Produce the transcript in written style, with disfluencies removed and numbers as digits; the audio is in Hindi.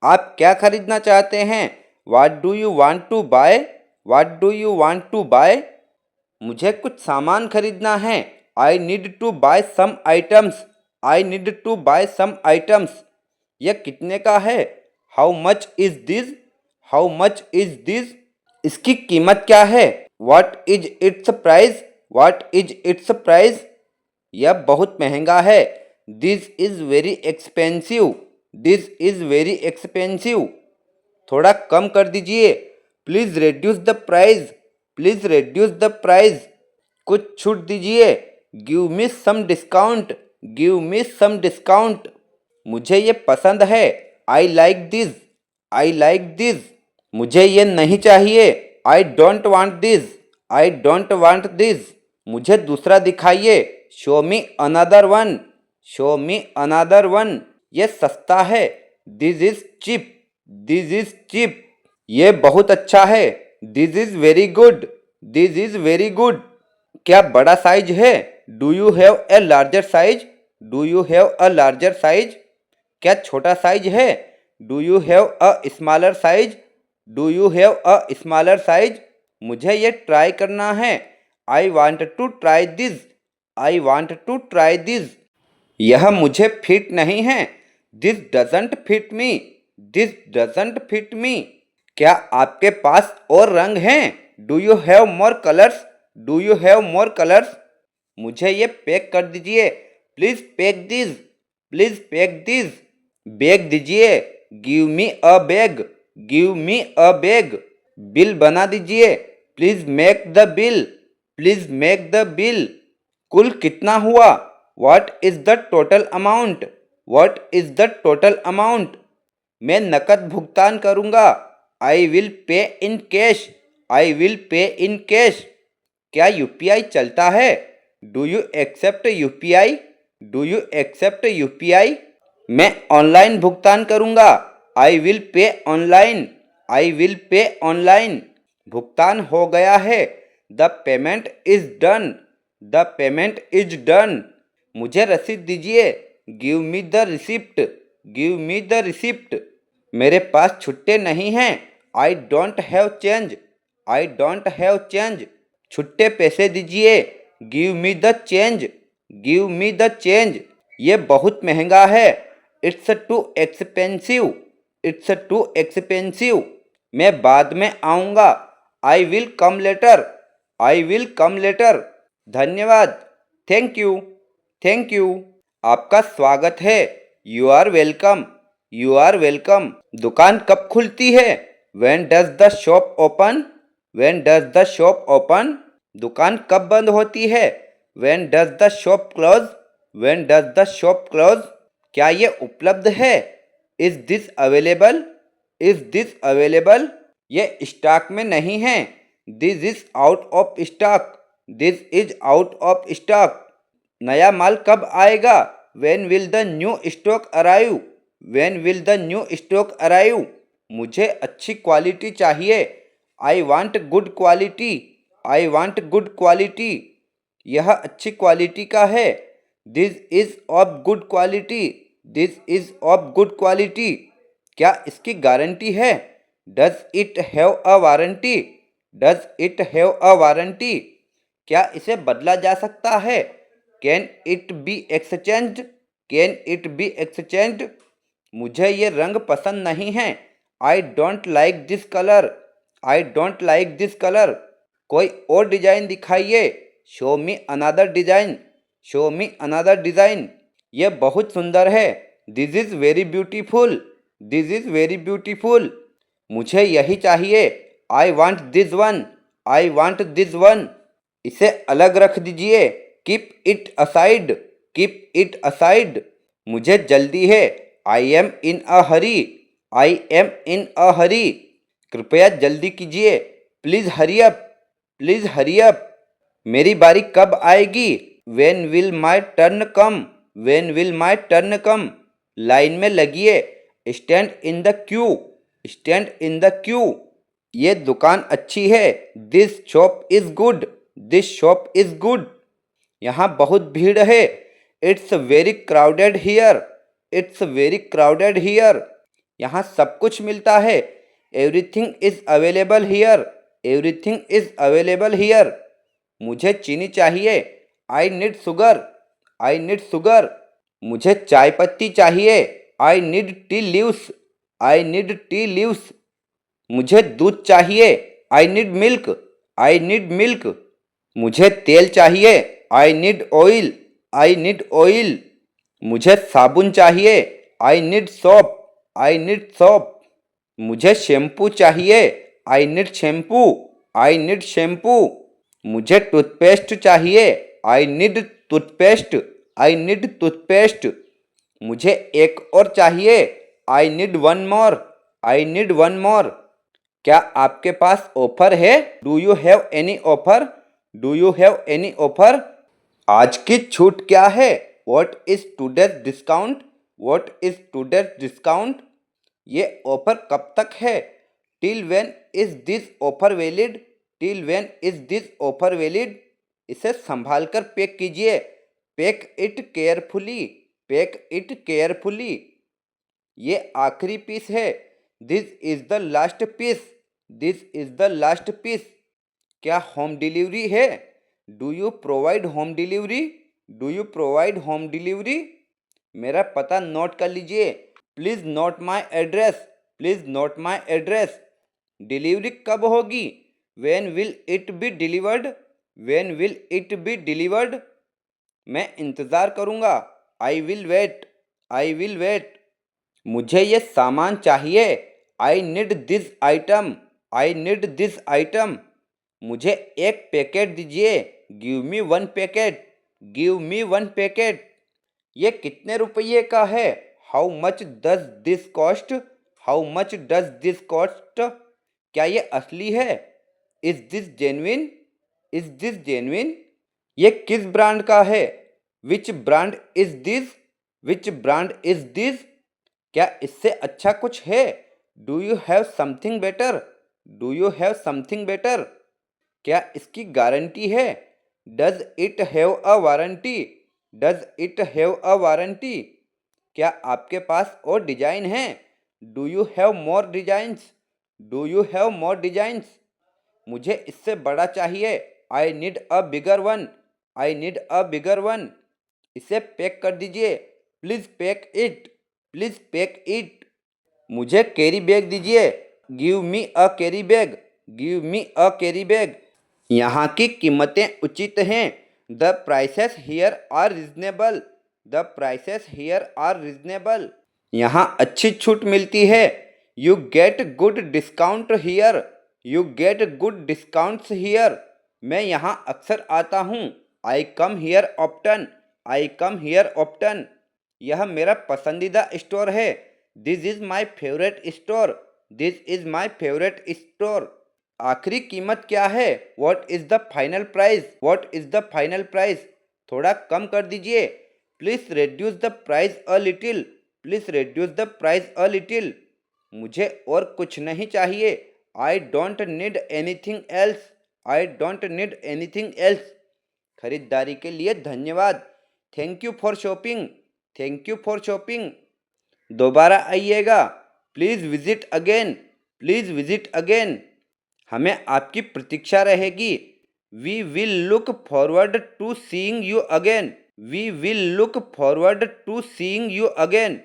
आप क्या खरीदना चाहते हैं? What do you want to buy? What do you want to buy? मुझे कुछ सामान खरीदना है। I need to buy some items. I need to buy some items. यह कितने का है? How much is this? How much is this? इसकी कीमत क्या है? What is its price? What is its price? यह बहुत महंगा है। This is very expensive. This is very expensive. थोड़ा कम कर दीजिए। Please reduce the price. Please reduce the price. कुछ छूट दीजिए। Give me some discount. Give me some discount. मुझे ये पसंद है। I like this. I like this. मुझे ये नहीं चाहिए। I don't want this. I don't want this. मुझे दूसरा दिखाइए। Show me another one. Show me another one. ये सस्ता है। This is cheap. This is cheap. ये बहुत अच्छा है। This is very good. This is very good. क्या बड़ा साइज है? Do you have a larger size? Do you have a larger size? क्या छोटा साइज है? Do you have a smaller size? Do you have a smaller size? मुझे ये ट्राई करना है। I want to try this. I want to try this. यह मुझे फिट नहीं है। This doesn't fit me. This doesn't fit me. क्या आपके पास और रंग हैं? Do you have more colors? Do you have more colors? मुझे ये पैक कर दीजिए। Please pack this. Please pack this. Bag दीजिए। Give me a bag. Give me a bag. Bill बना दीजिए। Please make the bill. Please make the bill. कुल कितना हुआ? What is the total amount? What is the total amount? मैं नकद भुगतान करूँगा। I will pay in cash. I will pay in cash. क्या UPI चलता है? Do you accept UPI? Do you accept UPI? मैं ऑनलाइन भुगतान करूँगा। I will pay online. I will pay online. भुगतान हो गया है। The payment is done. The payment is done. मुझे रसीद दीजिए। Give me the receipt. Give me the receipt. मेरे पास छुट्टे नहीं हैं। I don't have change. I don't have change. छुट्टे पैसे दीजिए। Give me the change. Give me the change. ये बहुत महंगा है। It's too expensive. It's too expensive. मैं बाद में आऊँगा। I will come later. I will come later. धन्यवाद। Thank you. Thank you. आपका स्वागत है। You are welcome. You are welcome. दुकान कब खुलती है? When does the shop open? When does the shop open? दुकान कब बंद होती है? When does the shop close? When does the shop close? क्या ये उपलब्ध है? Is this available? Is this available? ये स्टॉक में नहीं है। This is out of stock. This is out of stock. नया माल कब आएगा? When will the new stock arrive? When will the new stock arrive? मुझे अच्छी क्वालिटी चाहिए। I want good quality. I want good quality. यह अच्छी क्वालिटी का है। This is of good quality. This is of good quality. क्या इसकी गारंटी है? Does it have a warranty? Does it have a warranty? क्या इसे बदला जा सकता है? Can it be exchanged? Can it be exchanged? मुझे ये रंग पसंद नहीं है। I don't like this color. I don't like this color. कोई और डिजाइन दिखाइए। Show me another design. Show me another design. ये बहुत सुंदर है। This is very beautiful. This is very beautiful. मुझे यही चाहिए। I want this one. I want this one. इसे अलग रख दीजिए। Keep it aside. Keep it aside. मुझे जल्दी है। I am in a hurry. I am in a hurry. कृपया जल्दी कीजिए। Please hurry up. Please hurry up. मेरी बारी कब आएगी? When will my turn come? When will my turn come? Line में लगिए। Stand in the queue. Stand in the queue. ये दुकान अच्छी है। This shop is good. This shop is good. यहाँ बहुत भीड़ है। It's very crowded here. It's very crowded here. यहाँ सब कुछ मिलता है। Everything is available here. Everything is available here. मुझे चीनी चाहिए। I need sugar. I need sugar. मुझे चाय पत्ती चाहिए। I need tea leaves. I need tea leaves. मुझे दूध चाहिए। I need milk. I need milk. मुझे तेल चाहिए। I need oil. I need oil. मुझे साबुन चाहिए। I need soap. I need soap. मुझे शैम्पू चाहिए। I need shampoo. I need shampoo. मुझे टूथपेस्ट चाहिए। I need toothpaste. I need toothpaste. मुझे एक और चाहिए। I need one more. I need one more. क्या आपके पास ऑफर है? Do you have any offer? Do you have any offer? आज की छूट क्या है? What is today's discount? What is today's discount? ये ऑफर कब तक है? Till when is this offer valid? Till when is this offer valid? इसे संभाल कर पैक कीजिए। Pack it carefully. Pack it carefully. ये आखिरी पीस है। This is the last piece. This is the last piece. क्या होम डिलीवरी है? Do you provide home delivery? Do you provide home delivery? मेरा पता नोट कर लीजिए। Please note my address. Please note my address. Delivery कब होगी? When will it be delivered? When will it be delivered? मैं इंतज़ार करूँगा। I will wait. I will wait. मुझे ये सामान चाहिए। I need this item. I need this item. मुझे एक पैकेट दीजिए। Give me one packet. Give me one packet. ये कितने रुपये का है? How much does this cost? How much does this cost? क्या ये असली है? Is this genuine? Is this genuine? ये किस ब्रांड का है? Which brand is this? Which brand is this? क्या इससे अच्छा कुछ है? Do you have something better? Do you have something better? क्या इसकी गारंटी है? Does it have a warranty? Does it have a warranty? क्या आपके पास और डिजाइन हैं? Do you have more designs? Do you have more designs? मुझे इससे बड़ा चाहिए। I need a bigger one. I need a bigger one. इसे पैक कर दीजिए। Please pack it. Please pack it. मुझे कैरी बैग दीजिए। Give me a carry bag. Give me a carry bag. यहाँ की कीमतें उचित हैं। The prices here are reasonable. The prices here are reasonable. यहाँ अच्छी छूट मिलती है। You get good discount here. You get good discounts here. मैं यहाँ अक्सर आता हूँ। I come here often. I come here often. यह मेरा पसंदीदा स्टोर है। This is my favourite store. This is my favourite store. आखिरी कीमत क्या है? What is the final price? What is the final price? थोड़ा कम कर दीजिए। Please reduce the price a little. Please reduce the price a little. मुझे और कुछ नहीं चाहिए। I don't need anything else. I don't need anything else. खरीदारी के लिए धन्यवाद। Thank you for shopping. Thank you for shopping. दोबारा आइएगा। Please visit again. Please visit again. हमें आपकी प्रतीक्षा रहेगी। We will look forward to seeing you again. We will look forward to seeing you again.